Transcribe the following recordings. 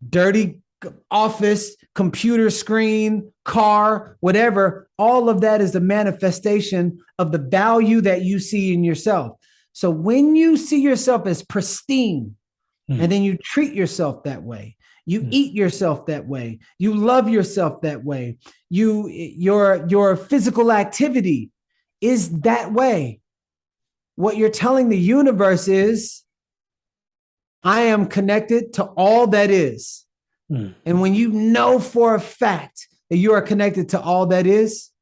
dirty office, computer screen, car, whatever, all of that is a manifestation of the value that you see in yourself. So when you see yourself as pristine, and then you treat yourself that way, you eat yourself that way, you love yourself that way, your physical activity is that way. What you're telling the universe is, I am connected to all that is. And when you know for a fact that you are connected to all that is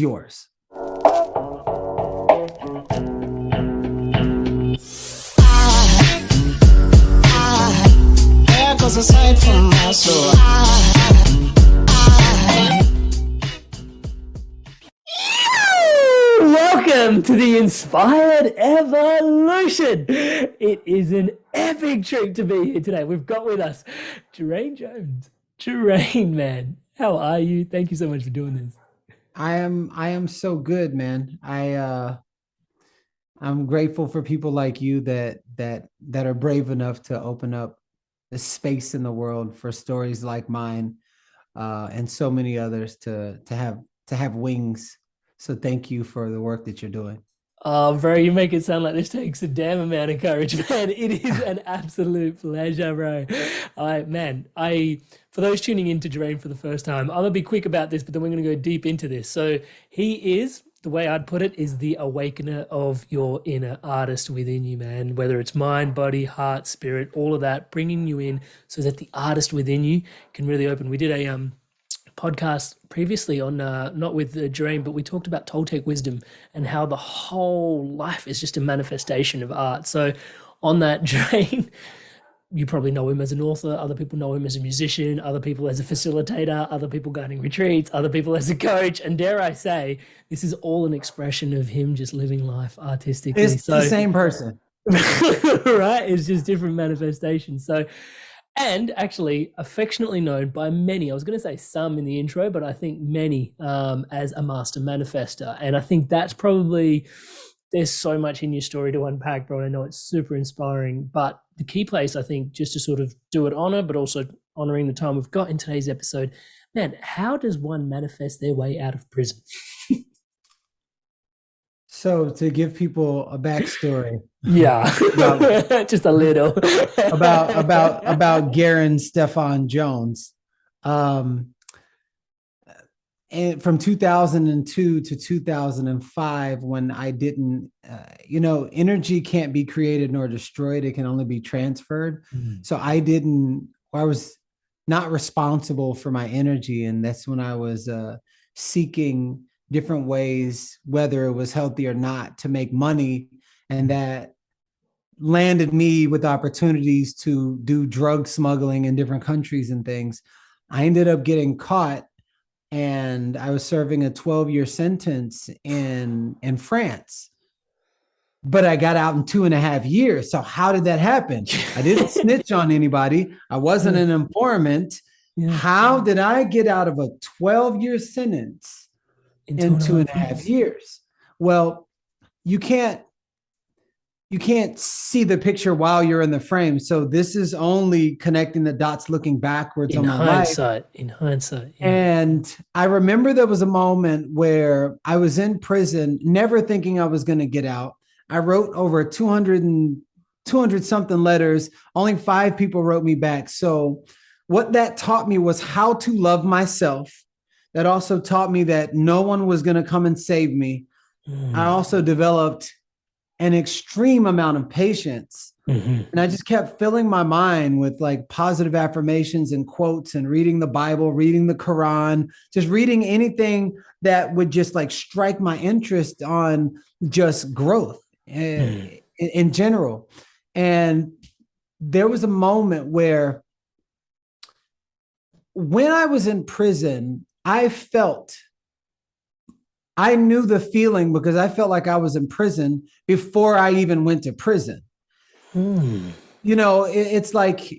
yours. Aside from my soul, welcome to the Inspired Evolution. It is an epic treat to be here today. We've got with us Garrain Jones. Gerrain, man, how are you? Thank you so much for doing this. I am so good, man. I'm grateful for people like you that are brave enough to open up the space in the world for stories like mine, and so many others to have wings. So thank you for the work that you're doing. Oh, bro, you make it sound like this takes a damn amount of courage, man. It is an absolute pleasure, bro. For those tuning in to Gerrain for the first time, I'm gonna be quick about this, but then we're gonna go deep into this. So he is, the way I'd put it, is the awakener of your inner artist within you, man. Whether it's mind, body, heart, spirit, all of that, bringing you in so that the artist within you can really open. We did a podcast previously on, not with Gerrain, but we talked about Toltec wisdom and how the whole life is just a manifestation of art. So on that, Gerrain, you probably know him as an author, other people know him as a musician, other people as a facilitator, other people guiding retreats, other people as a coach. And dare I say, this is all an expression of him just living life artistically. It's the same person. Right? It's just different manifestations. So, and actually affectionately known by many, I was going to say some in the intro, but I think many, as a master manifester. And I think that's probably, there's so much in your story to unpack, bro. I know it's super inspiring, but the key place, I think, just to sort of do it honor, but also honoring the time we've got in today's episode, man, how does one manifest their way out of prison? So to give people a backstory, yeah, just a little about Garrain Stefan Jones, and from 2002 to 2005, when I didn't, energy can't be created nor destroyed; it can only be transferred. So I was not responsible for my energy, and that's when I was seeking different ways, whether it was healthy or not, to make money. And that landed me with opportunities to do drug smuggling in different countries and things. I ended up getting caught, and I was serving a 12-year sentence in France. But I got out in 2.5 years. So how did that happen? I didn't snitch on anybody. I wasn't an informant. Yeah. How did I get out of a 12-year sentence in 2.5 years? Well, you can't see the picture while you're in the frame. So this is only connecting the dots, looking backwards on my life. In hindsight. Yeah. And I remember there was a moment where I was in prison, never thinking I was going to get out. I wrote over 200 something letters. Only 5 people wrote me back. So what that taught me was how to love myself. That also taught me that no one was going to come and save me. I also developed an extreme amount of patience. And I just kept filling my mind with like positive affirmations and quotes, and reading the Bible, reading the Quran, just reading anything that would just like strike my interest on just growth in general. And there was a moment where, when I was in prison, I knew the feeling, because I felt like I was in prison before I even went to prison. It's like,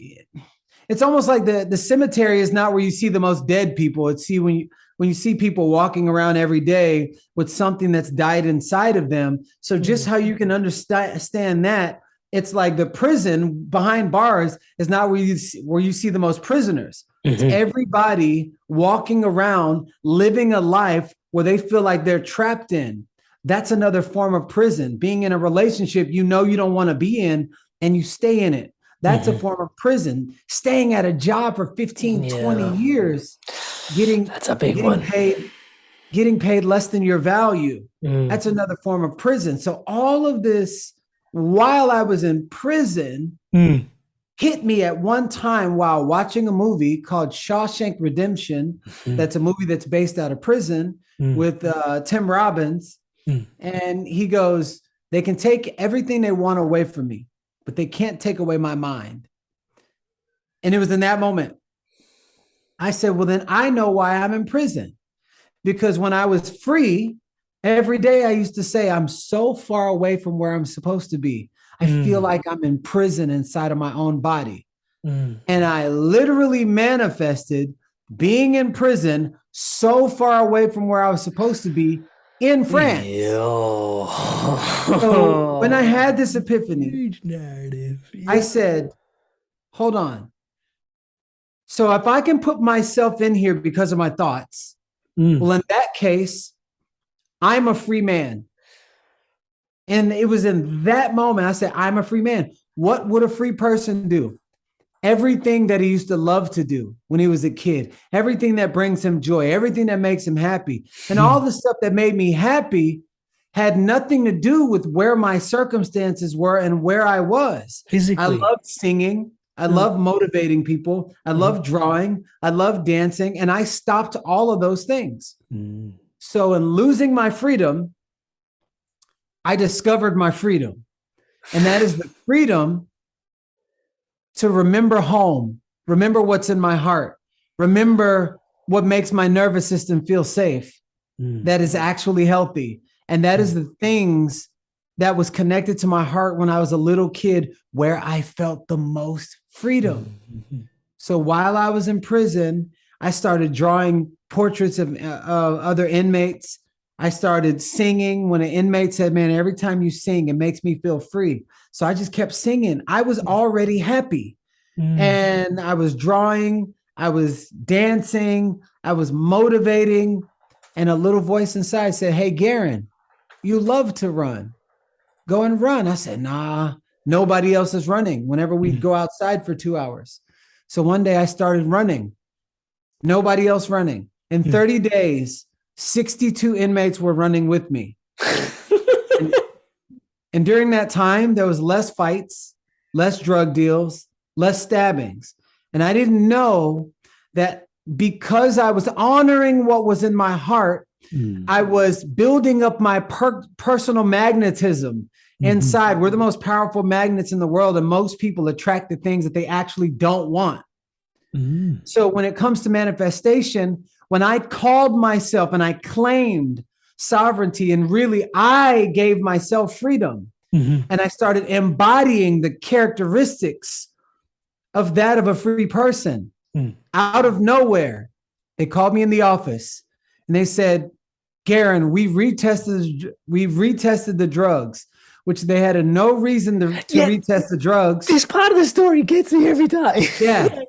it's almost like the cemetery is not where you see the most dead people. It's when you see people walking around every day with something that's died inside of them. So just how you can understand that, it's like the prison behind bars is not where you see the most prisoners. It's everybody walking around living a life where they feel like they're trapped in. That's another form of prison. Being in a relationship you don't want to be in and you stay in it. That's a form of prison. Staying at a job for 15, 20 years, that's a big one. Getting paid less than your value. That's another form of prison. So all of this, while I was in prison, hit me at one time while watching a movie called Shawshank Redemption. That's a movie that's based out of prison with Tim Robbins. And he goes, they can take everything they want away from me, but they can't take away my mind. And it was in that moment I said, well, then I know why I'm in prison. Because when I was free, every day I used to say, I'm so far away from where I'm supposed to be. I feel like I'm in prison inside of my own body. And I literally manifested being in prison so far away from where I was supposed to be in France. So when I had this epiphany, huge narrative. I said, hold on. So if I can put myself in here because of my thoughts, well, in that case, I'm a free man. And it was in that moment I said, I'm a free man. What would a free person do? Everything that he used to love to do when he was a kid, everything that brings him joy, everything that makes him happy, and all the stuff that made me happy had nothing to do with where my circumstances were and where I was. Physically. I loved singing. I love motivating people. I love drawing. I love dancing. And I stopped all of those things. So in losing my freedom, I discovered my freedom. And that is the freedom to remember home, remember what's in my heart, remember what makes my nervous system feel safe, that is actually healthy. And that is the things that was connected to my heart when I was a little kid, where I felt the most freedom. So while I was in prison, I started drawing portraits of other inmates. I started singing when an inmate said, man, every time you sing, it makes me feel free. So I just kept singing. I was already happy. And I was drawing, I was dancing, I was motivating. And a little voice inside said, hey, Gerrain, you love to run. Go and run. I said, nah, nobody else is running whenever we go outside for 2 hours. So one day I started running. Nobody else running. In 30 days, 62 inmates were running with me. And during that time, there was less fights, less drug deals, less stabbings. And I didn't know that because I was honoring what was in my heart, I was building up my personal magnetism inside. We're the most powerful magnets in the world, and most people attract the things that they actually don't want. So when it comes to manifestation, when I called myself and I claimed sovereignty, and really I gave myself freedom, and I started embodying the characteristics of that of a free person, out of nowhere, they called me in the office and they said, Gerrain, we retested the drugs, which they had no reason to retest the drugs. This part of the story gets me every time. Yeah.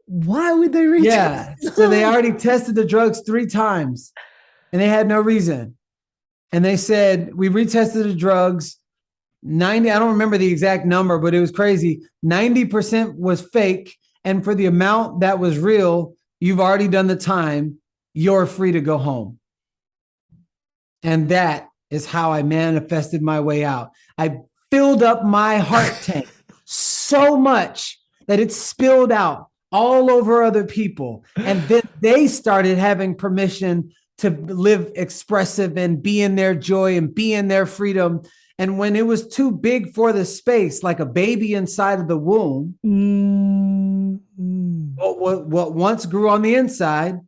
Why would they retest? Yeah. So they already tested the drugs 3 times and they had no reason. And they said, we retested the drugs. 90, I don't remember the exact number, but it was crazy. 90% was fake. And for the amount that was real, you've already done the time. You're free to go home. And that is how I manifested my way out. I filled up my heart tank so much that it spilled out all over other people. And then they started having permission to live expressive and be in their joy and be in their freedom. And when it was too big for the space, like a baby inside of the womb, what once grew on the inside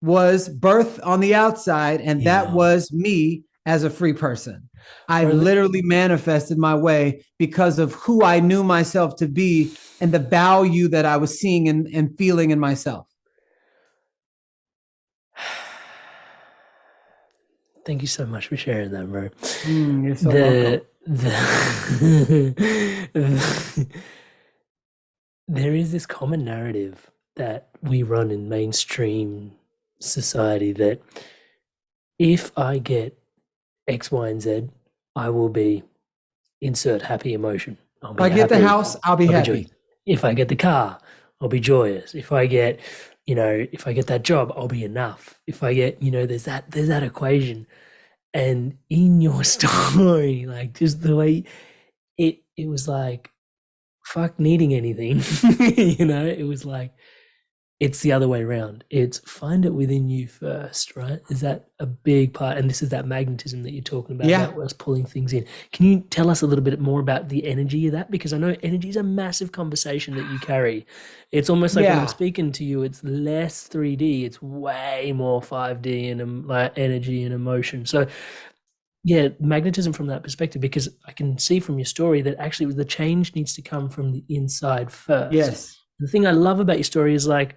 was birth on the outside. And that was me as a free person. I literally manifested my way because of who I knew myself to be and the value that I was seeing and feeling in myself. Thank you so much for sharing that, bro. You're so welcome. the- there is this common narrative that we run in mainstream society that if I get X, Y, and Z, I will be insert happy emotion. I'll If be I get the happy. house, I'll be I'll be joyous. happy. If I get the car, I'll be joyous. If I get, if I get that job, I'll be enough. If I get, there's that equation. And in your story, like just the way it was like, fuck needing anything, it was like, it's the other way around. It's find it within you first, right? Is that a big part? And this is that magnetism that you're talking Yeah. about us pulling things in. Can you tell us a little bit more about the energy of that? Because I know energy is a massive conversation that you carry. It's almost like when I'm Yeah. speaking to you, it's less 3D, it's way more 5D and like energy and emotion. So yeah, magnetism from that perspective, because I can see from your story that actually the change needs to come from the inside first. Yes. The thing I love about your story is like,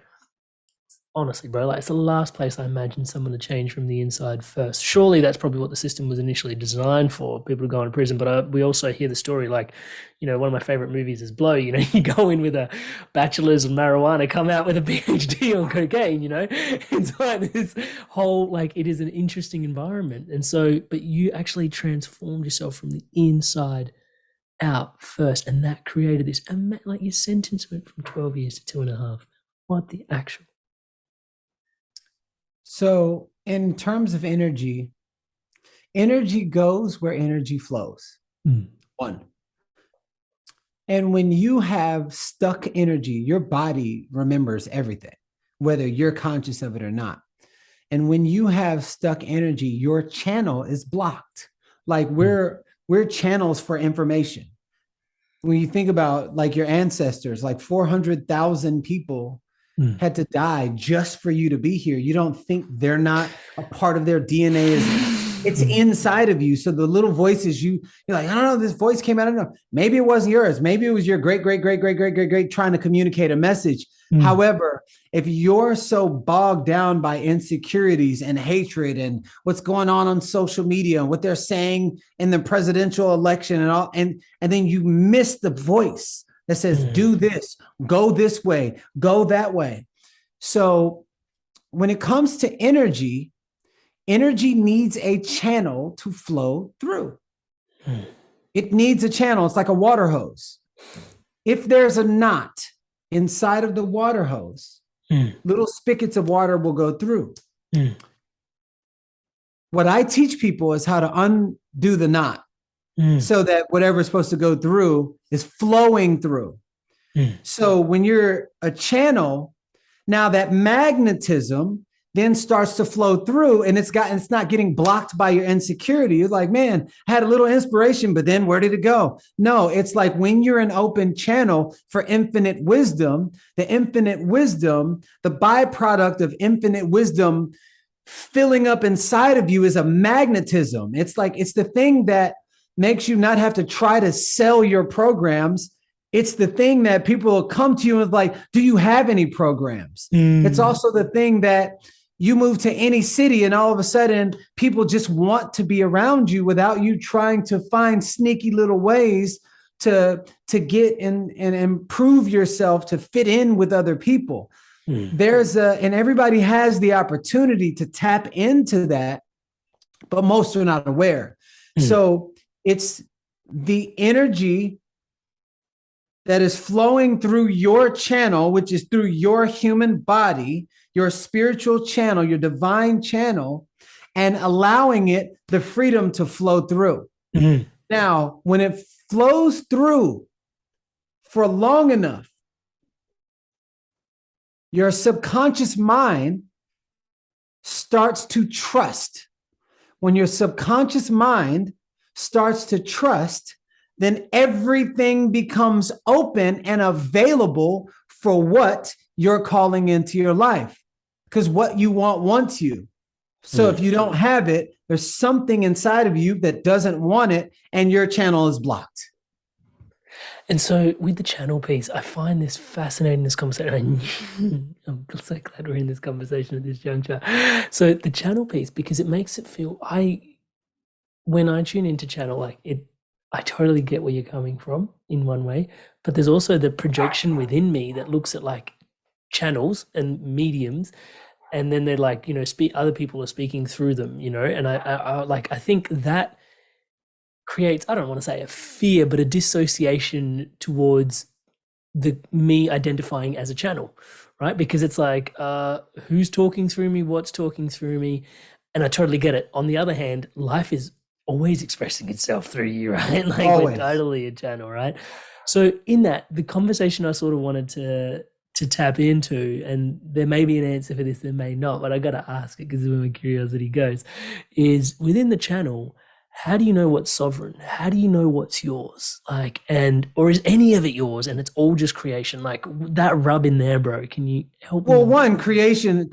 honestly, bro, like it's the last place I imagine someone to change from the inside first. Surely that's probably what the system was initially designed for, people to go into prison. But we also hear the story like, one of my favorite movies is Blow. You go in with a bachelor's of marijuana, come out with a PhD on cocaine. It's like this whole, like, it is an interesting environment. And so, but you actually transformed yourself from the inside out first, and that created this, like your sentence went from 12 years to 2.5. What the actual? So, in terms of energy, energy goes where energy flows. One. And when you have stuck energy, your body remembers everything, whether you're conscious of it or not. And when you have stuck energy, your channel is blocked. Like we're channels for information. When you think about like your ancestors, like 400,000 people had to die just for you to be here. You don't think they're not a part of their DNA? It's inside of you. So the little voices you're like, I don't know, this voice came out. I don't know. Maybe it wasn't yours. Maybe it was your great, great, great, great, great, great, great trying to communicate a message. However, if you're so bogged down by insecurities and hatred and what's going on social media and what they're saying in the presidential election and all, and then you miss the voice that says, do this, go this way, go that way. So when it comes to energy, energy needs a channel to flow through. It needs a channel. It's like a water hose. If there's a knot inside of the water hose, little spigots of water will go through. What I teach people is how to undo the knot so that whatever's supposed to go through is flowing through. So when you're a channel, now that magnetism then starts to flow through, and it's not getting blocked by your insecurity. You're like, man, I had a little inspiration, but then where did it go? No, it's like when you're an open channel for infinite wisdom, the byproduct of infinite wisdom filling up inside of you is a magnetism. It's like, it's the thing that makes you not have to try to sell your programs. It's the thing that people will come to you with like, do you have any programs? It's also the thing that you move to any city and all of a sudden people just want to be around you without you trying to find sneaky little ways to get and improve yourself to fit in with other people. And everybody has the opportunity to tap into that, but most are not aware. So it's the energy that is flowing through your channel, which is through your human body, your spiritual channel, your divine channel, and allowing it the freedom to flow through. Now, when it flows through for long enough, your subconscious mind starts to trust. When your subconscious mind starts to trust, then everything becomes open and available for what you're calling into your life. Because what you want wants you. So if you don't have it, there's something inside of you that doesn't want it, and your channel is blocked. And so with the channel piece, I find this fascinating, this conversation. I'm so glad we're in this conversation at this juncture. So the channel piece, because it makes it feel, when I tune into channel, like I totally get where you're coming from in one way, but there's also the projection within me that looks at like channels and mediums, and then they're like, speak, other people are speaking through them, and I think that creates, I don't want to say a fear, but a dissociation towards the me identifying as a channel, right? Because it's like, who's talking through me, what's talking through me, and I totally get it. On the other hand, life is always expressing itself through you, right? Like Always. we're totally a channel, right? So in that, the conversation I sort of wanted to tap into, and there may be an answer for this, there may not, but I got to ask it because of where my curiosity goes, is within the channel, how do you know what's sovereign? How do you know what's yours? Like, or is any of it yours and it's all just creation? Like that rub in there, bro. Can you help me? Well, one, creation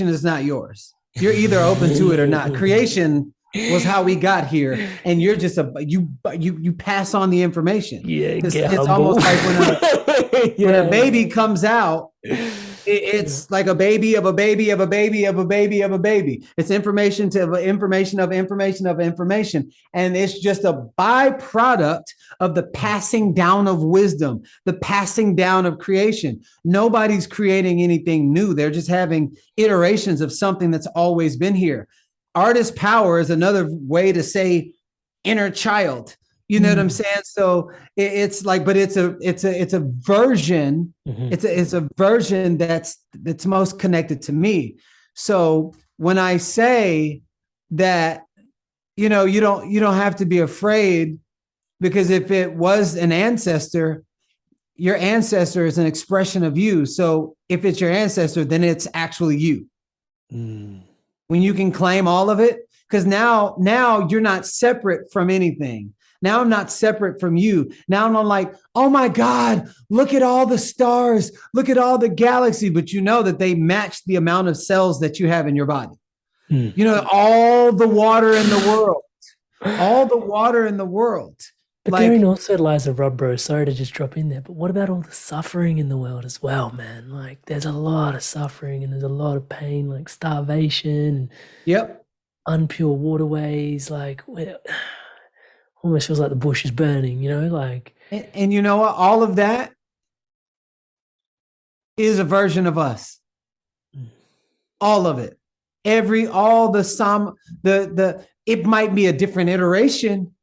is not yours. You're either open to it or not. Creation was how we got here, and you're just you pass on the information. Yeah, it's almost like when a baby comes out, it's like a baby of a baby of a baby of a baby of a baby. It's information to information of information of information, and it's just a byproduct of the passing down of wisdom, the passing down of creation. Nobody's creating anything new. They're just having iterations of something that's always been here. Artist power is another way to say inner child. You know what I'm saying? So it's like, but it's a version. It's a version that's most connected to me. So when I say that, you don't have to be afraid, because if it was an ancestor, your ancestor is an expression of you. So if it's your ancestor, then it's actually you. When you can claim all of it, because now you're not separate from anything. Now I'm not separate from you. Now I'm like, oh my God, look at all the stars, look at all the galaxy, but you know that they match the amount of cells that you have in your body. You know, all the water in the world, all the water in the world. But therein also lies a rub, bro. Sorry to just drop in there, but what about all the suffering in the world as well, man? Like there's a lot of suffering and there's a lot of pain, like starvation. Yep. Unpure waterways, like almost feels like the bush is burning, like. And you know what? All of that is a version of us. All of it. It might be a different iteration.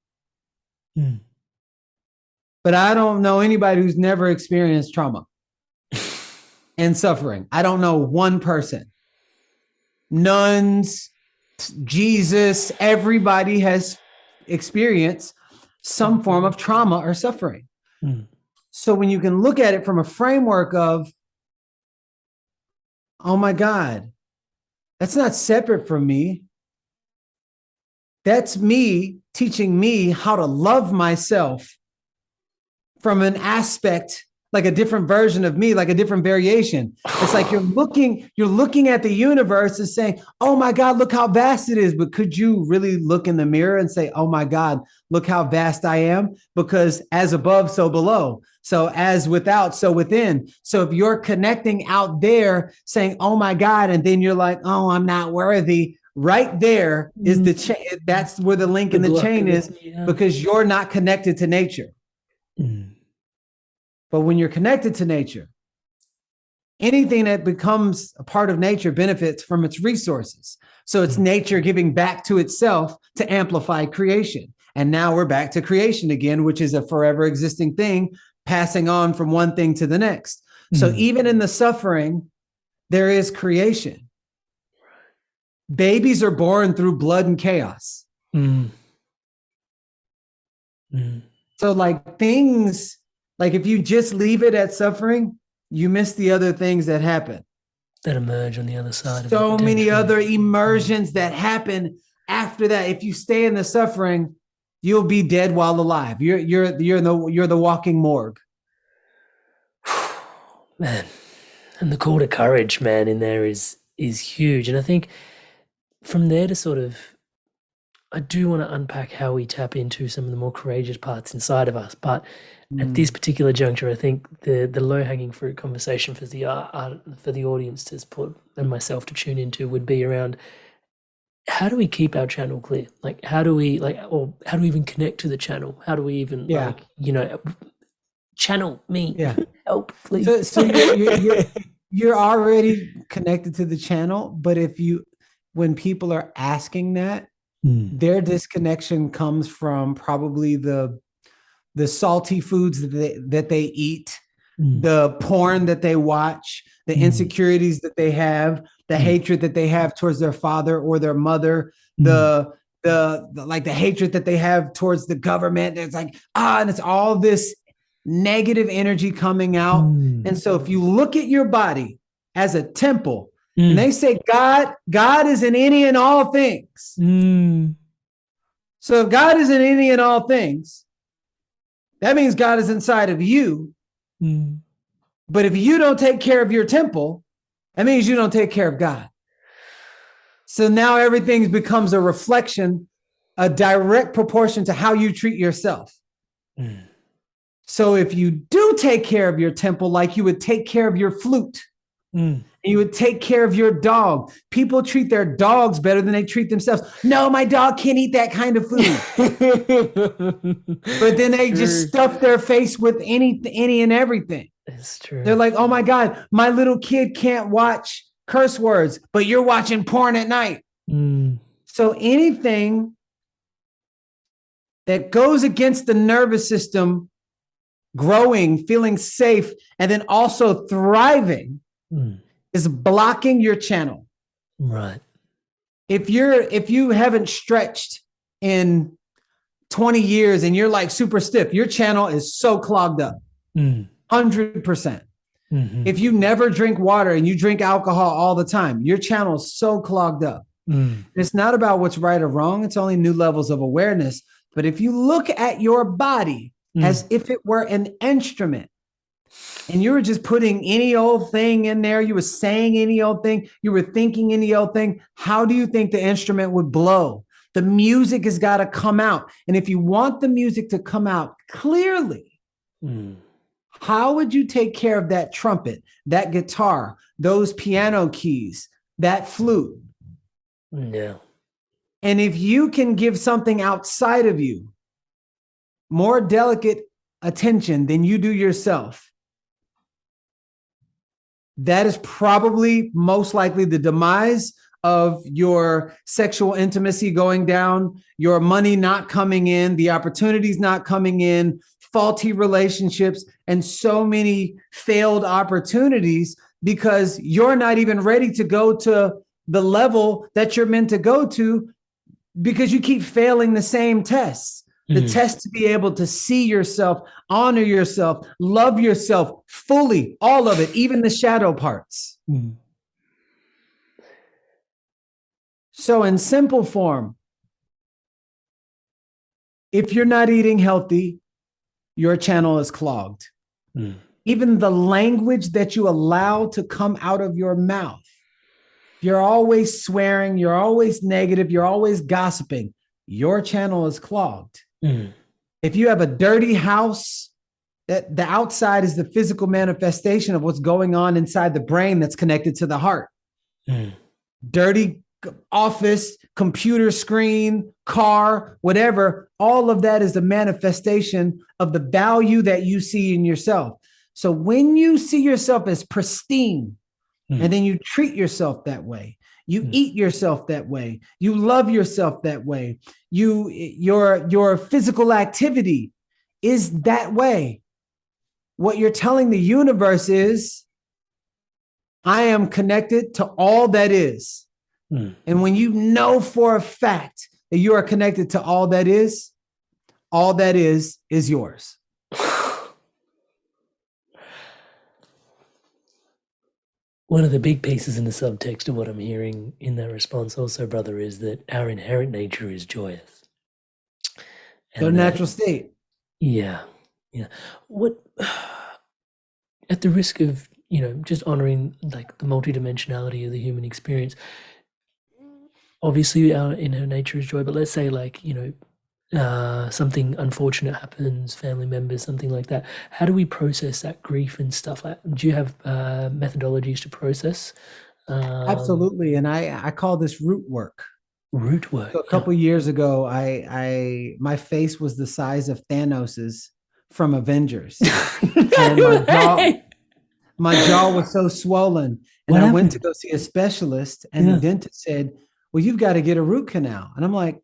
But I don't know anybody who's never experienced trauma and suffering. I don't know one person. Nuns, Jesus, everybody has experienced some form of trauma or suffering. So when you can look at it from a framework of, oh my God, that's not separate from me. That's me teaching me how to love myself from an aspect, like a different version of me, like a different variation. It's like you're looking at the universe and saying, oh my God, look how vast it is. But could you really look in the mirror and say, oh my God, look how vast I am? Because as above, so below. So as without, so within. So if you're connecting out there saying, oh my God, and then you're like, oh, I'm not worthy. Right there is the chain. That's where the link in the chain is, because you're not connected to nature. But when you're connected to nature, anything that becomes a part of nature benefits from its resources. So it's nature giving back to itself to amplify creation. And now we're back to creation again, which is a forever existing thing, passing on from one thing to the next. So even in the suffering, there is creation. Babies are born through blood and chaos. So like things, like if you just leave it at suffering, you miss the other things that happen. That emerge on the other side. So many other immersions that happen after that. If you stay in the suffering, you'll be dead while alive. You're the walking morgue. Man, and the call to courage, man, in there is huge. And I think from there to sort of, I do want to unpack how we tap into some of the more courageous parts inside of us. But at this particular juncture, I think the low-hanging fruit conversation for the audience to put and myself to tune into would be around how do we keep our channel clear? Like, how do we or how do we even connect to the channel? How do we even Yeah. channel me? Yeah. Help, please. So you're already connected to the channel, but when people are asking that, their disconnection comes from probably the salty foods that they eat, the porn that they watch, the insecurities that they have, the hatred that they have towards their father or their mother, the like the hatred that they have towards the government. It's like, and it's all this negative energy coming out. And so if you look at your body as a temple, and they say God is in any and all things. So if God is in any and all things, that means God is inside of you. But if you don't take care of your temple, that means you don't take care of God. So now everything becomes a reflection, a direct proportion to how you treat yourself. So if you do take care of your temple, like you would take care of your flute, you would take care of your dog. People treat their dogs better than they treat themselves. No, my dog can't eat that kind of food. But then they just stuff their face with any and everything. It's true. They're like, oh my God, my little kid can't watch curse words, but you're watching porn at night. So anything that goes against the nervous system growing, feeling safe, and then also thriving is blocking your channel. Right. If you haven't stretched in 20 years and you're like super stiff, your channel is so clogged up. 100%. If you never drink water and you drink alcohol all the time, your channel is so clogged up. It's not about what's right or wrong. It's only new levels of awareness. But if you look at your body as if it were an instrument, and you were just putting any old thing in there, you were saying any old thing, you were thinking any old thing, how do you think the instrument would blow? The music has got to come out. And if you want the music to come out clearly, how would you take care of that trumpet, that guitar, those piano keys, that flute? No. And if you can give something outside of you more delicate attention than you do yourself, that is probably most likely the demise of your sexual intimacy going down, your money not coming in, the opportunities not coming in, faulty relationships, and so many failed opportunities because you're not even ready to go to the level that you're meant to go to because you keep failing the same tests. The test to be able to see yourself, honor yourself, love yourself fully, all of it, even the shadow parts. So in simple form, if you're not eating healthy, your channel is clogged. Even the language that you allow to come out of your mouth, you're always swearing, you're always negative, you're always gossiping, your channel is clogged. If you have a dirty house, that the outside is the physical manifestation of what's going on inside the brain that's connected to the heart. Dirty office, computer screen, car, whatever, all of that is a manifestation of the value that you see in yourself. So when you see yourself as pristine, and then you treat yourself that way, you eat yourself that way, you love yourself that way, your physical activity is that way. What you're telling the universe is, I am connected to all that is. And when you know for a fact that you are connected to all that is yours. One of the big pieces in the subtext of what I'm hearing in that response also, brother, is that our inherent nature is joyous. Their natural state. Yeah. What, at the risk of, just honoring like the multidimensionality of the human experience, obviously our inherent nature is joy, but let's say like, something unfortunate happens, family members, something like that. How do we process that grief and stuff? Do you have methodologies to process? Absolutely. And I call this root work. Root work. So a couple years ago, my face was the size of Thanos's from Avengers, and No way! my jaw was so swollen. And What I went to happened? go see a specialist, and the Yeah. dentist said, "Well, you've got to get a root canal." And I'm like,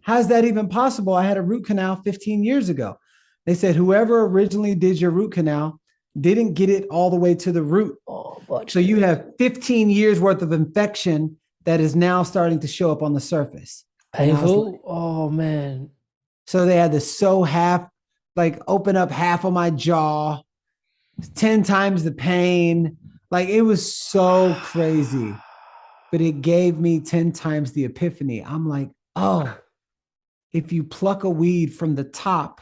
"How's that even possible? I had a root canal 15 years ago." They said, "Whoever originally did your root canal didn't get it all the way to the root. Oh, So you have 15 years worth of infection that is now starting to show up on the surface." And I was like, painful. Oh man. so they had to sew half, like open up half of my jaw, 10 times the pain. Like it was so crazy, but it gave me 10 times the epiphany. I'm like, oh, if you pluck a weed from the top,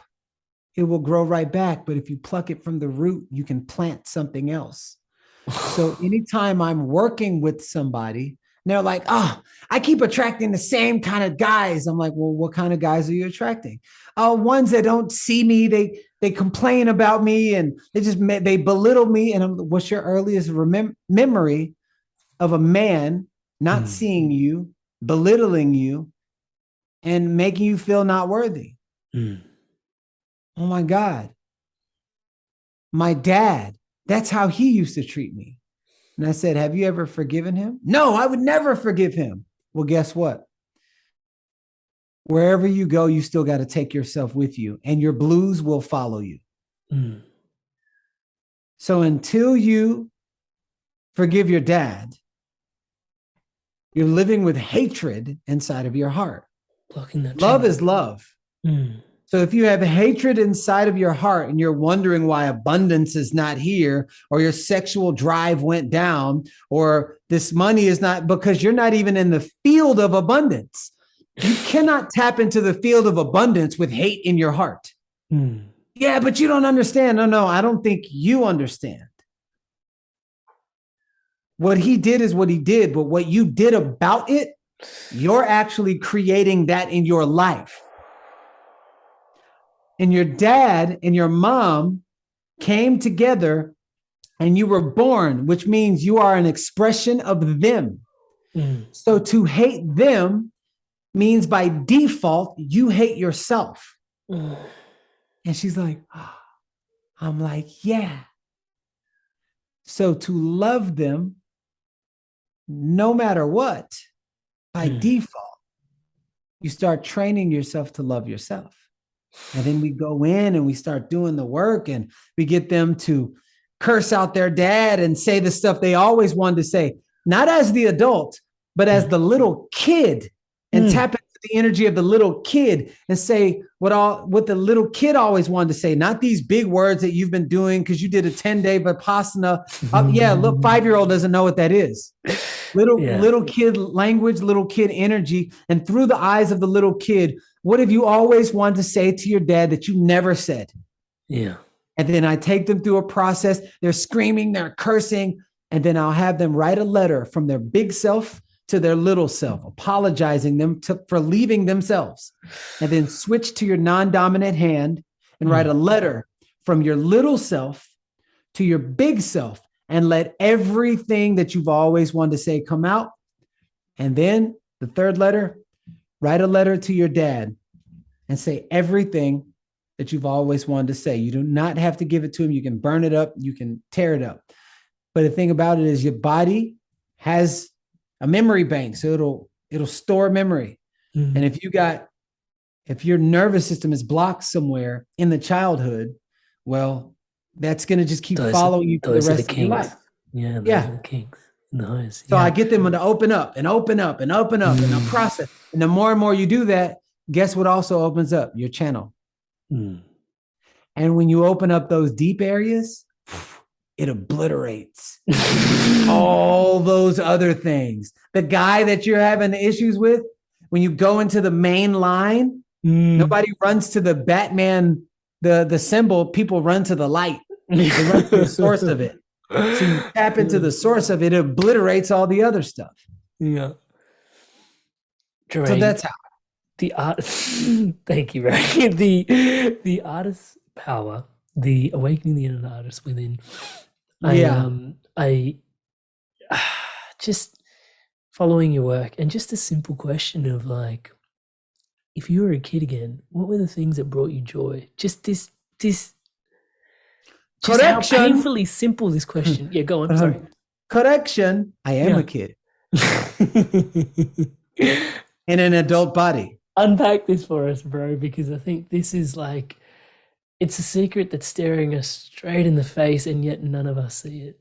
it will grow right back. But if you pluck it from the root, you can plant something else. So anytime I'm working with somebody, they're like, oh, I keep attracting the same kind of guys. I'm like, well, what kind of guys are you attracting? Oh, ones that don't see me. They complain about me and they belittle me. And what's your earliest memory of a man not seeing you, belittling you, and making you feel not worthy? Oh my God. My dad, that's how he used to treat me. And I said, have you ever forgiven him? No, I would never forgive him. Well, guess what? Wherever you go, you still got to take yourself with you, and your blues will follow you. So until you forgive your dad, you're living with hatred inside of your heart. Love is love. So if you have hatred inside of your heart and you're wondering why abundance is not here, or your sexual drive went down, or this money is not, because you're not even in the field of abundance. You cannot tap into the field of abundance with hate in your heart. Yeah, but you don't understand. No, I don't think you understand. What he did is what he did, but what you did about it, you're actually creating that in your life. And your dad and your mom came together and you were born, which means you are an expression of them. So to hate them means by default, you hate yourself. And she's like, oh. I'm like, yeah. So to love them, no matter what, by default, you start training yourself to love yourself. And then we go in and we start doing the work, and we get them to curse out their dad and say the stuff they always wanted to say, not as the adult, but as the little kid, and tap into the energy of the little kid and say what the little kid always wanted to say, not these big words that you've been doing because you did a 10-day Vipassana. Yeah, look, 5-year-old doesn't know what that is. Little kid language, little kid energy. And through the eyes of the little kid, what have you always wanted to say to your dad that you never said? Yeah. And then I take them through a process. They're screaming, they're cursing. And then I'll have them write a letter from their big self to their little self, apologizing them for leaving themselves. And then switch to your non-dominant hand and write a letter from your little self to your big self, and let everything that you've always wanted to say come out. And then the third letter, write a letter to your dad and say everything that you've always wanted to say. You do not have to give it to him. You can burn it up. You can tear it up. But the thing about it is your body has a memory bank. So it'll store memory. And if your nervous system is blocked somewhere in the childhood, well, that's going to just keep following you for the rest of your life. Yeah. Those are the kinks. Nice. So I get them to open up and open up and open up and I'll process. And the more and more you do that, guess what also opens up? Your channel. And when you open up those deep areas, it obliterates all those other things. The guy that you're having issues with, when you go into the main line, nobody runs to the Batman, the symbol. People run to the light. They run to the source of it. So you tap into the source of it, it obliterates all the other stuff. Yeah. Gerrain, so that's how. The art. Thank you, Ray. The artist's power, the awakening the inner artist within. I just following your work, and just a simple question of like, if you were a kid again, what were the things that brought you joy? Just just how painfully simple this question. Yeah, go on. Sorry. Correction. I am a kid in an adult body. Unpack this for us, bro, because I think this is like, it's a secret that's staring us straight in the face, and yet none of us see it.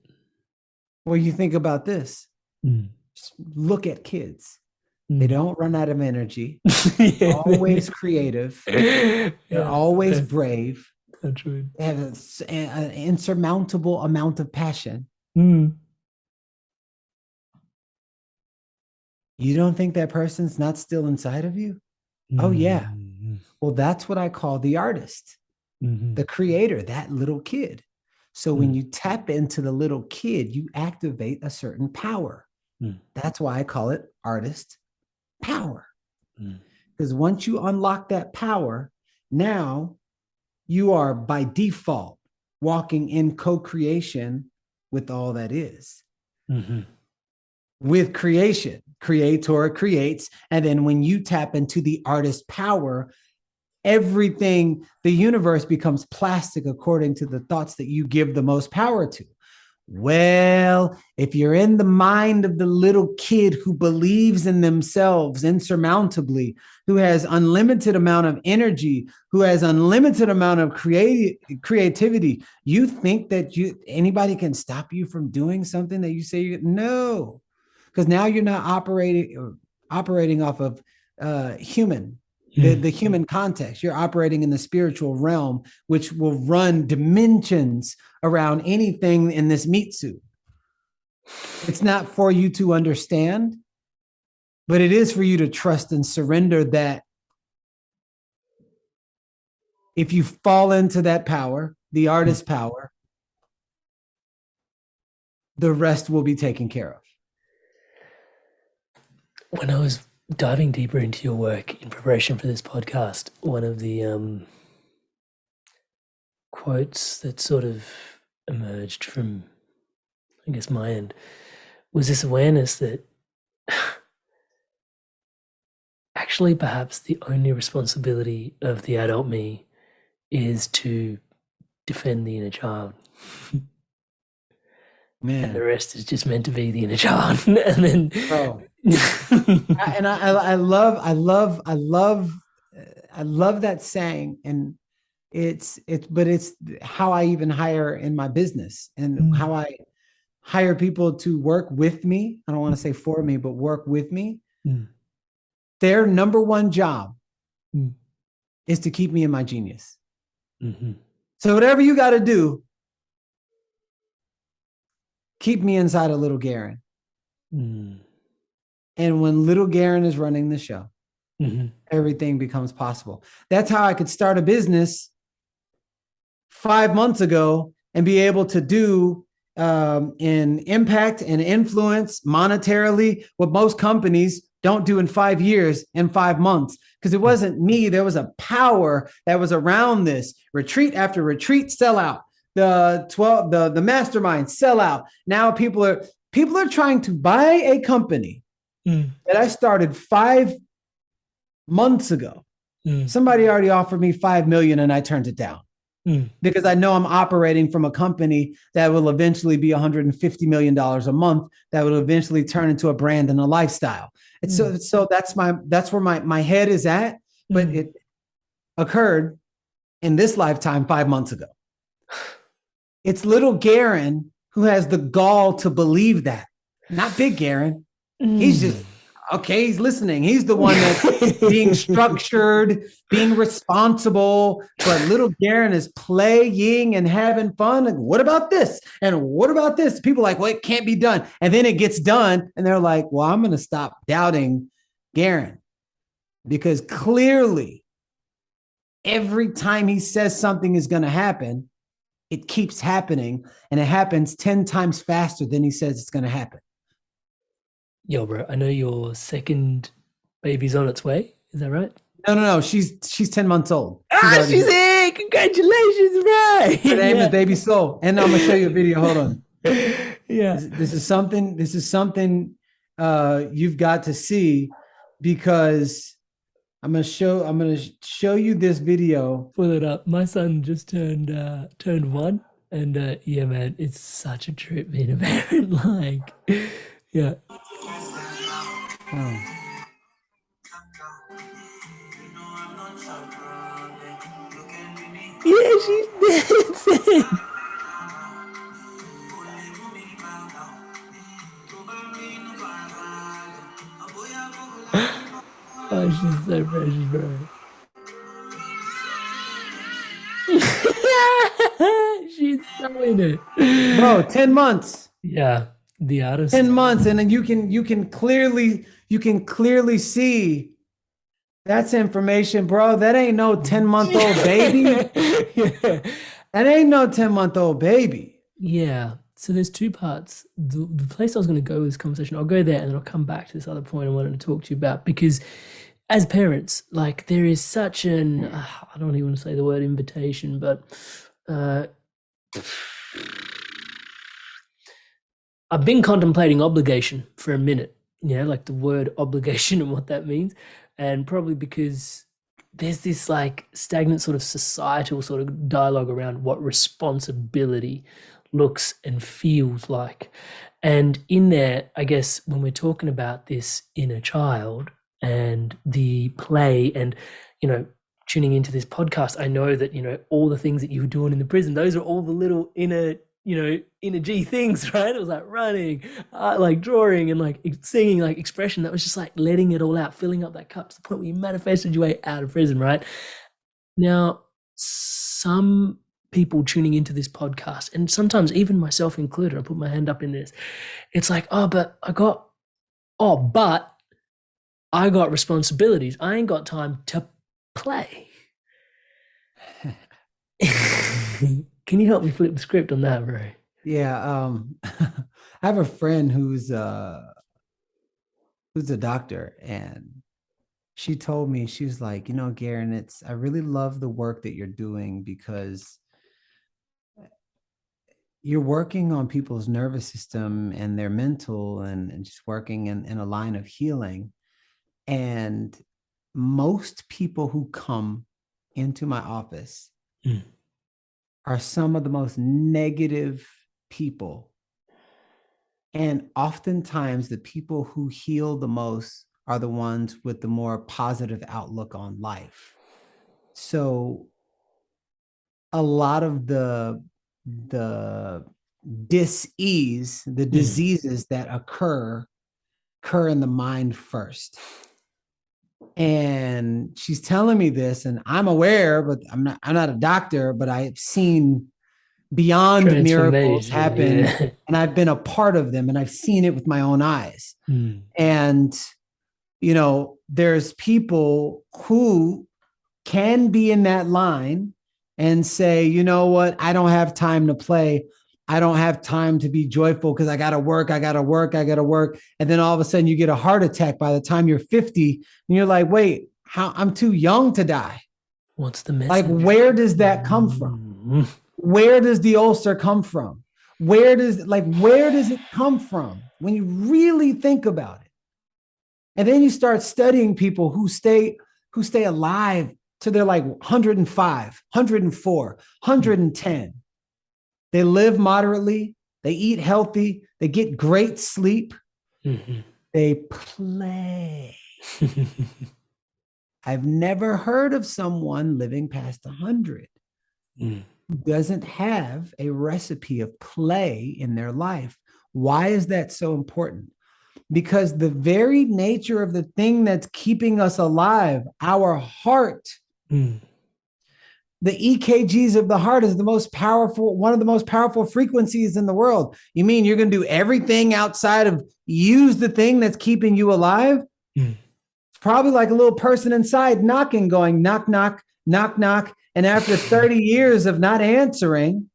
Well, you think about this. Just look at kids. They don't run out of energy. They're always creative. They're always brave. That's right. They have an insurmountable amount of passion. You don't think that person's not still inside of you? Oh, yeah. Well, that's what I call the artist, the creator, that little kid. So when you tap into the little kid, you activate a certain power. That's why I call it artist power. Because once you unlock that power, now you are by default walking in co-creation with all that is. With creation, creator creates. And then when you tap into the artist power, everything, the universe becomes plastic according to the thoughts that you give the most power to. Well, if you're in the mind of the little kid who believes in themselves insurmountably, who has unlimited amount of energy, who has unlimited amount of creativity, you think that anybody can stop you from doing something that you say no, because now you're not operating off of human. The human context. You're operating in the spiritual realm, which will run dimensions around anything in this meat suit. It's not for you to understand, but it is for you to trust and surrender that if you fall into that power, the artist power, the rest will be taken care of. When I was diving deeper into your work in preparation for this podcast, one of the quotes that sort of emerged from, I guess, my end was this awareness that actually perhaps the only responsibility of the adult me is to defend the inner child. Man. And the rest is just meant to be the inner child. And then and I love that saying, and it's how I even hire in my business and how I hire people to work with me. I don't want to say for me, but work with me. Their number one job is to keep me in my genius. So whatever you got to do, keep me inside of little Garrain. And when little Gerrain is running the show, everything becomes possible. That's how I could start a business 5 months ago and be able to do in impact and influence monetarily what most companies don't do in 5 years, in 5 months. Because it wasn't me. There was a power that was around this. Retreat after retreat, sell out. The mastermind, sell out. Now people are trying to buy a company that I started 5 months ago. Somebody already offered me $5 million and I turned it down because I know I'm operating from a company that will eventually be $150 million a month, that will eventually turn into a brand and a lifestyle. And so that's where my head is at, but it occurred in this lifetime 5 months ago. It's little Gerrain who has the gall to believe that, not big Gerrain. He's just, okay, he's listening. He's the one that's being structured, being responsible. But little Gerrain is playing and having fun. Like, what about this? And what about this? People are like, well, it can't be done. And then it gets done. And they're like, well, I'm going to stop doubting Gerrain. Because clearly, every time he says something is going to happen, it keeps happening. And it happens 10 times faster than he says it's going to happen. Yo, bro, I know your second baby's on its way. Is that right? No. She's 10 months old. She's here. Congratulations, bro. Her name is Baby Soul. And I'm going to show you a video. Hold on. Yeah. This is something you've got to see, because I'm gonna show you this video. Pull it up. My son just turned 1, and yeah, man, it's such a trip being a parent. Like, yeah, Oh. yeah, she's dancing. Oh, she's so precious, bro. She's so in it. Bro, 10 months. Yeah, the 10 artist. months, and then you can clearly see that's information, bro. That ain't no 10-month-old baby. Yeah. That ain't no 10-month-old baby. Yeah. So there's two parts. The place I was going to go with this conversation, I'll go there and then I'll come back to this other point I wanted to talk to you about, because as parents, like there is such an, I don't even want to say the word invitation, but uh, I've been contemplating obligation for a minute, like the word obligation and what that means. And probably because there's this like stagnant sort of societal sort of dialogue around what responsibility looks and feels like. And in there, I guess when we're talking about this inner child and the play and, tuning into this podcast, I know that, all the things that you were doing in the prison, those are all the little inner G things, right? It was like running, like drawing and like singing, like expression that was just like letting it all out, filling up that cup to the point where you manifested your way out of prison, right? Now, some people tuning into this podcast, and sometimes even myself included, I put my hand up in this, it's like, but I got responsibilities. I ain't got time to play. Can you help me flip the script on that, bro? Yeah. I have a friend who's a doctor, and she told me, she was like, Garrain, I really love the work that you're doing, because you're working on people's nervous system and their mental, and just working in a line of healing. And most people who come into my office are some of the most negative people. And oftentimes the people who heal the most are the ones with the more positive outlook on life. So a lot of the dis-ease, the diseases that occur in the mind first. And she's telling me this, and I'm aware, but I'm not a doctor, but I've seen beyond miracles happen, yeah. And I've been a part of them, and I've seen it with my own eyes. And there's people who can be in that line and say, you know what, I don't have time to play. I don't have time to be joyful because I got to work. And then all of a sudden you get a heart attack by the time you're 50, and you're like, wait, I'm too young to die. What's the message? Like, where does that come from? Where does the ulcer come from? Where does it come from when you really think about it? And then you start studying people who stay alive to their like 105, 104, 110. They live moderately, they eat healthy, they get great sleep, they play. I've never heard of someone living past 100 who doesn't have a recipe of play in their life. Why is that so important? Because the very nature of the thing that's keeping us alive, our heart, the EKGs of the heart is one of the most powerful frequencies in the world. You mean you're going to do everything outside of use the thing that's keeping you alive? It's probably like a little person inside knocking, going knock, knock, knock, knock. And after 30 years of not answering,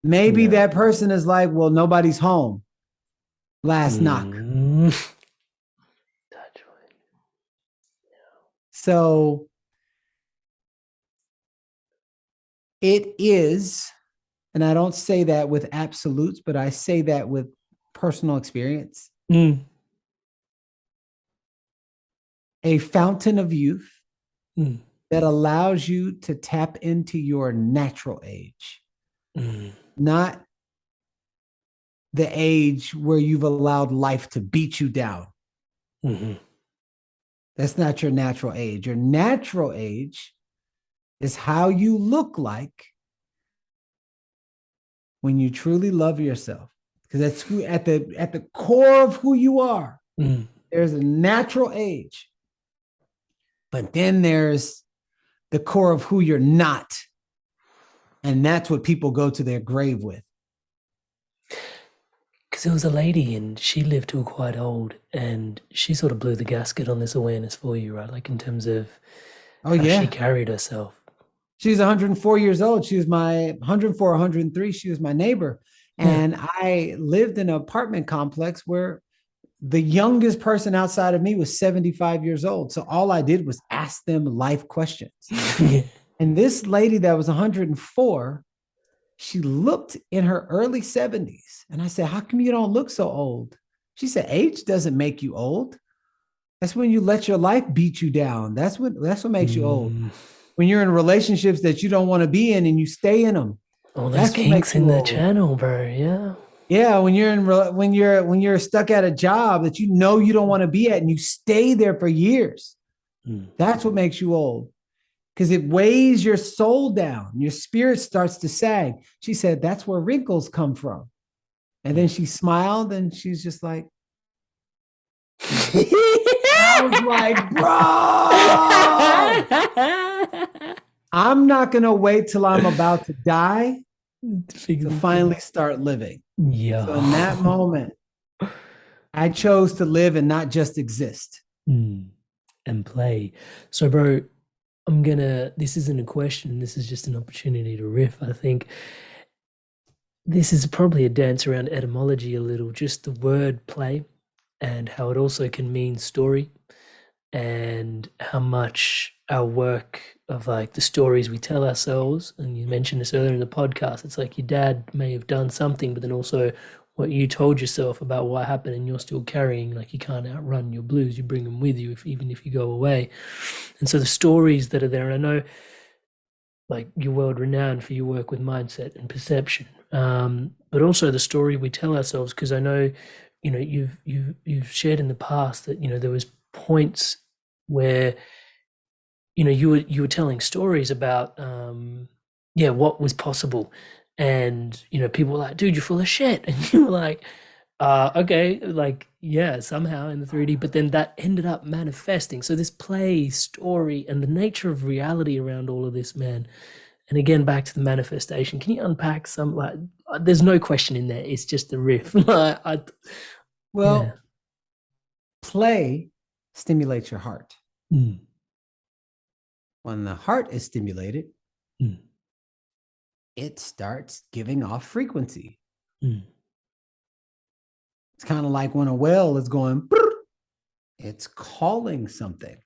maybe that person is like, well, nobody's home. Last knock. So it is, and I don't say that with absolutes, but I say that with personal experience. Mm. A fountain of youth Mm. that allows you to tap into your natural age, Mm. not the age where you've allowed life to beat you down. Mm-hmm. That's not your natural age. Your natural age is how you look like when you truly love yourself. Because that's who at the core of who you are. Mm. There's a natural age. But then there's the core of who you're not. And that's what people go to their grave with. Because there was a lady and she lived till quite old and she sort of blew the gasket on this awareness for you, right? Like in terms of Oh, how she yeah. carried herself. She's 104 years old. She was my 104, 103. She was my neighbor. Yeah. And I lived in an apartment complex where the youngest person outside of me was 75 years old. So all I did was ask them life questions. Yeah. And this lady that was 104, she looked in her early 70s. And I said, how come you don't look so old? She said, age doesn't make you old. That's when you let your life beat you down. That's what makes you old. Mm. When you're in relationships that you don't want to be in and you stay in them. All those That's what makes kinks in you the old. channel, bro. Yeah. Yeah, when you're stuck at a job that you know you don't want to be at and you stay there for years. Mm. That's what makes you old. Because it weighs your soul down. Your spirit starts to sag. She said, that's where wrinkles come from. And then she smiled and she's just like, I was like, bro, I'm not going to wait till I'm about to die to finally start living. Yeah. So in that moment, I chose to live and not just exist. And play. So, bro, this isn't a question, this is just an opportunity to riff. I think this is probably a dance around etymology a little, just the word play and how it also can mean story and how much our work of like the stories we tell ourselves. And you mentioned this earlier in the podcast. It's like your dad may have done something, but then also what you told yourself about what happened and you're still carrying, like you can't outrun your blues, you bring them with you even if you go away. And so the stories that are there, and I know like you're world renowned for your work with mindset and perception, but also the story we tell ourselves, because I know, you know, you've shared in the past that, you know, there was points where, you know, you were telling stories about what was possible, and you know people were like, dude, you're full of shit, and you were like, okay, like yeah, somehow in the 3D, but then that ended up manifesting. So this play story and the nature of reality around all of this, man. And again, back to the manifestation, can you unpack some, like, there's no question in there, it's just the riff. Well, play stimulates your heart. When the heart is stimulated, it starts giving off frequency. It's kind of like when a whale is going, it's calling something,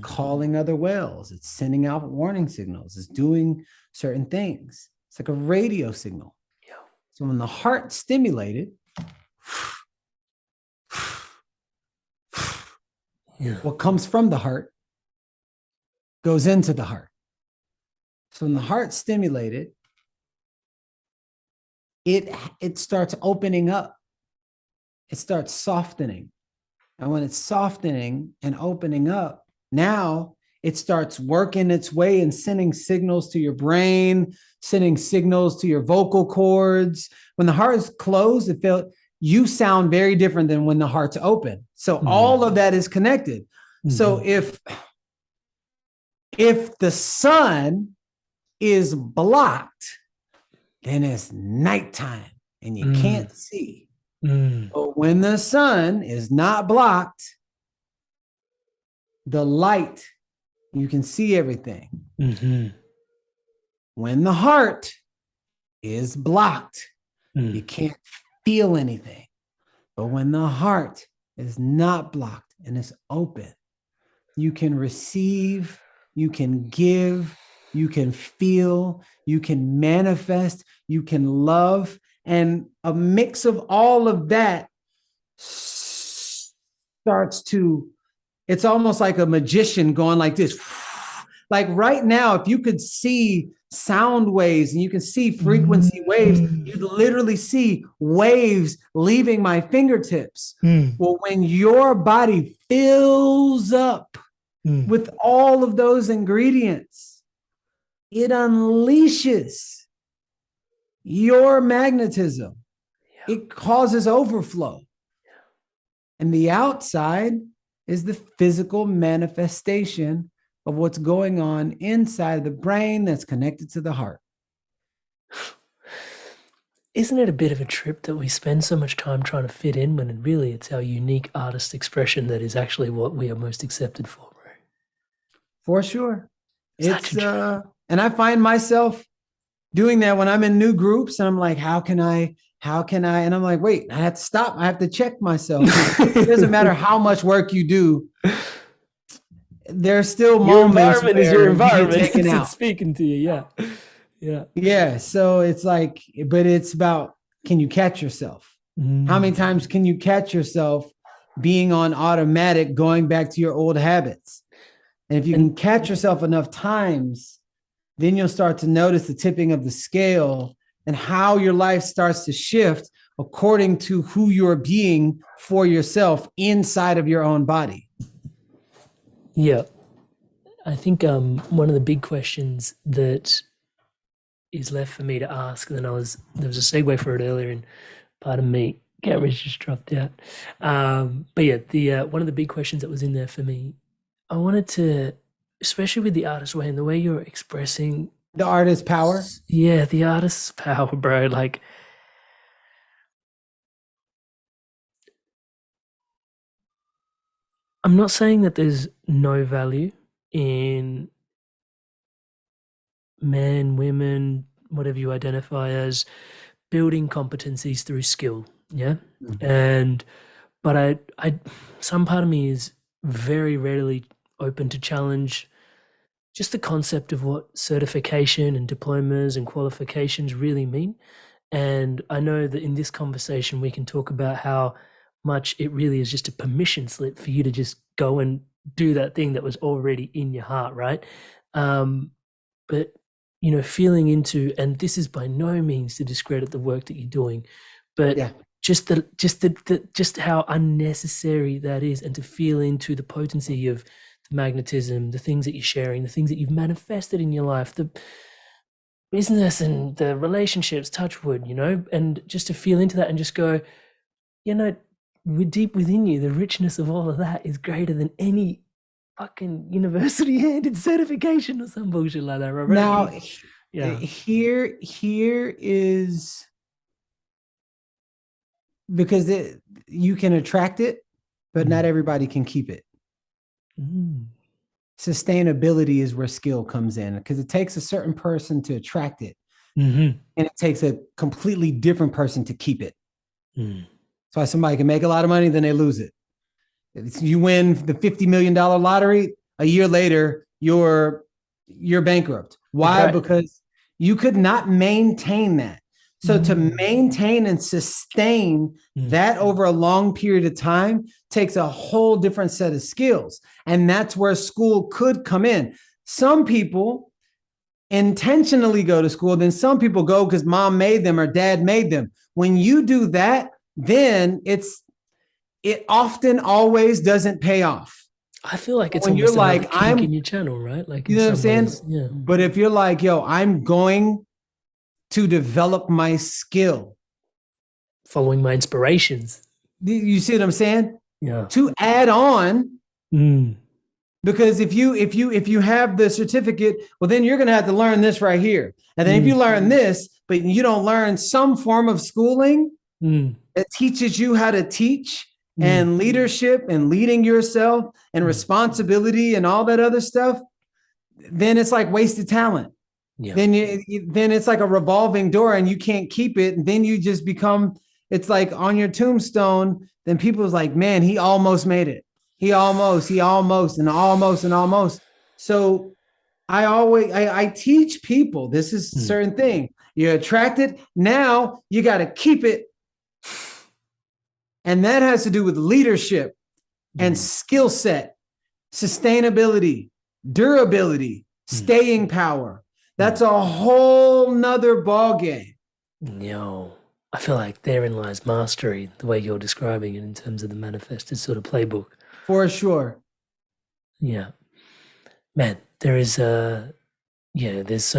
calling other whales. It's sending out warning signals. It's doing certain things. It's like a radio signal. Yeah. So when the heart's stimulated, what comes from the heart goes into the heart. So when the heart's stimulated, it starts opening up. It starts softening. And when it's softening and opening up, now it starts working its way and sending signals to your brain, sending signals to your vocal cords. When the heart is closed, you sound very different than when the heart's open. So all of that is connected. So if the sun is blocked, then it's nighttime and you can't see. But when the sun is not blocked, the light, you can see everything. When the heart is blocked, you can't feel anything. But when the heart is not blocked and is open, you can receive, you can give, you can feel, you can manifest, you can love. And a mix of all of that starts to, it's almost like a magician going like this. Like right now, if you could see sound waves and you can see frequency waves, you'd literally see waves leaving my fingertips. Well, when your body fills up with all of those ingredients, it unleashes your magnetism. It causes overflow. And the outside is the physical manifestation of what's going on inside the brain that's connected to the heart. Isn't it a bit of a trip that we spend so much time trying to fit in when really it's our unique artist expression that is actually what we are most accepted for, bro? For sure. It's and I find myself doing that when I'm in new groups and I'm like, how can I? And I'm like, wait, I have to stop. I have to check myself. It doesn't matter how much work you do. There's still your moments environment where is your environment. It's speaking to you. Yeah. So it's like, but it's about, can you catch yourself? How many times can you catch yourself being on automatic, going back to your old habits? And if you can catch yourself enough times, then you'll start to notice the tipping of the scale and how your life starts to shift according to who you're being for yourself inside of your own body. Yeah. I think one of the big questions that is left for me to ask, and then there was a segue for it earlier, and pardon me, camera's just dropped out. But yeah, one of the big questions that was in there for me, I wanted to, especially with the artist way and the way you're expressing the artist's power. Yeah, the artist's power, bro. Like, I'm not saying that there's no value in men, women, whatever you identify as, building competencies through skill. Yeah. But I some part of me is very rarely open to challenge just the concept of what certification and diplomas and qualifications really mean. And I know that in this conversation, we can talk about how much it really is just a permission slip for you to just go and do that thing that was already in your heart, right? But, you know, feeling into, and this is by no means to discredit the work that you're doing, but just how unnecessary that is, and to feel into the potency of the magnetism, the things that you're sharing, the things that you've manifested in your life, the business and the relationships, touch wood, you know, and just to feel into that and just go, you know, deep within you, the richness of all of that is greater than any fucking university-handed certification or some bullshit like that, Robert. Now, here is, because you can attract it, but not everybody can keep it. Sustainability is where skill comes in, because it takes a certain person to attract it, and it takes a completely different person to keep it. That's why somebody can make a lot of money, then they lose it. You win the $50 million lottery, a year later, you're bankrupt. Why? Okay. Because you could not maintain that. So to maintain and sustain that over a long period of time takes a whole different set of skills. And that's where school could come in. Some people intentionally go to school, then some people go because mom made them or dad made them. When you do that, then it often always doesn't pay off. I feel like it's when you're like, I'm in your channel, right? Like, you know what I'm saying? Yeah. But if you're like, yo, I'm going to develop my skill, following my inspirations. You see what I'm saying? Yeah. To add on, because if you have the certificate, well, then you're going to have to learn this right here. And then if you learn this, but you don't learn some form of schooling that teaches you how to teach and leadership and leading yourself and responsibility and all that other stuff, then it's like wasted talent. Yeah. Then it's like a revolving door and you can't keep it. And then you just become, it's like on your tombstone, then people's like, man, he almost made it. He almost. So I teach people, this is a certain thing. You attract it. Now you got to keep it. And that has to do with leadership and skill set, sustainability, durability, staying power. That's a whole nother ball game. Yo, I feel like therein lies mastery, the way you're describing it in terms of the manifested sort of playbook. For sure. Yeah. Man, there's so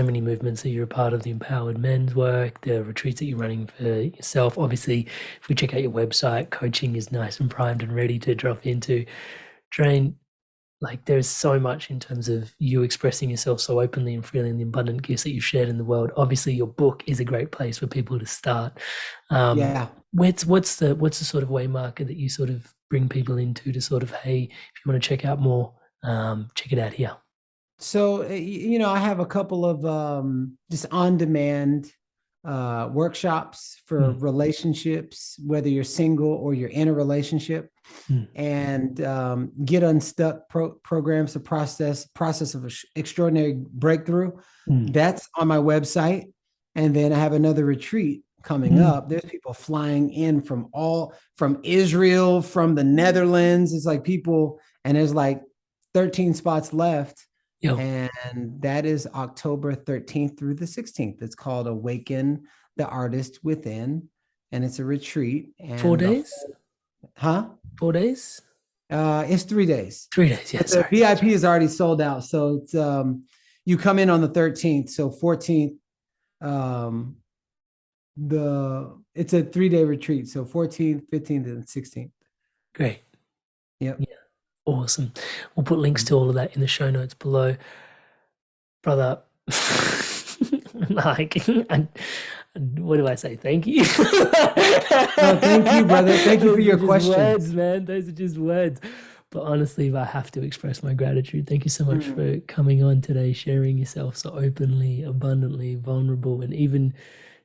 many movements that you're a part of, the empowered men's work, the retreats that you're running for yourself. Obviously, if we check out your website, coaching is nice and primed and ready to drop into. Gerrain, like there's so much in terms of you expressing yourself so openly and freely, and the abundant gifts that you've shared in the world. Obviously, your book is a great place for people to start. What's the sort of way marker that you sort of bring people into to sort of, hey, if you want to check out more, check it out here? So, I have a couple of just on-demand workshops for relationships, whether you're single or you're in a relationship, and get unstuck programs to process of extraordinary breakthrough. That's on my website. And then I have another retreat coming up. There's people flying in from Israel, from the Netherlands. It's like people, and there's like 13 spots left. Yo. And that is October 13th through the 16th. It's called Awaken the Artist Within. And it's a retreat. And 4 days? 4 days? It's 3 days. 3 days, yeah. The VIP is already sold out. So it's you come in on the 13th. So 14th, it's a 3-day retreat. So 14th, 15th, and 16th. Great. Yep. Yeah. Awesome. We'll put links to all of that in the show notes below. Brother, like, what do I say? Thank you. Thank you, brother. Thank you for your questions. Words, man. Those are just words. But honestly, I have to express my gratitude. Thank you so much for coming on today, sharing yourself so openly, abundantly, vulnerable, and even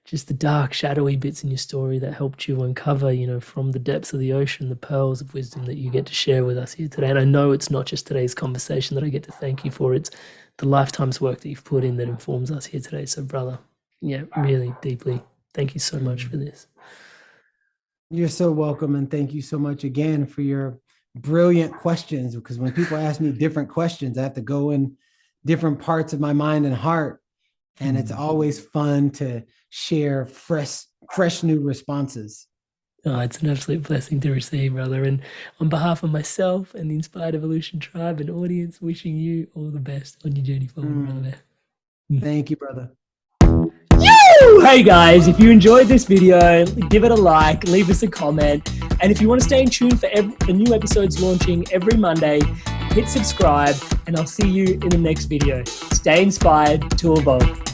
just the dark, shadowy bits in your story that helped you uncover, from the depths of the ocean, the pearls of wisdom that you get to share with us here today. And I know it's not just today's conversation that I get to thank you for. It's the lifetime's work that you've put in that informs us here today. So, brother, really deeply, thank you so much for this. You're so welcome. And thank you so much again for your brilliant questions, because when people ask me different questions, I have to go in different parts of my mind and heart. And it's always fun to share fresh new responses. Oh, it's an absolute blessing to receive, brother. And on behalf of myself and the Inspired Evolution Tribe and audience, wishing you all the best on your journey forward, brother. Thank you, brother. Hey guys, if you enjoyed this video, give it a like, leave us a comment. And if you want to stay in tune for the new episodes launching every Monday, hit subscribe, and I'll see you in the next video. Stay inspired to evolve.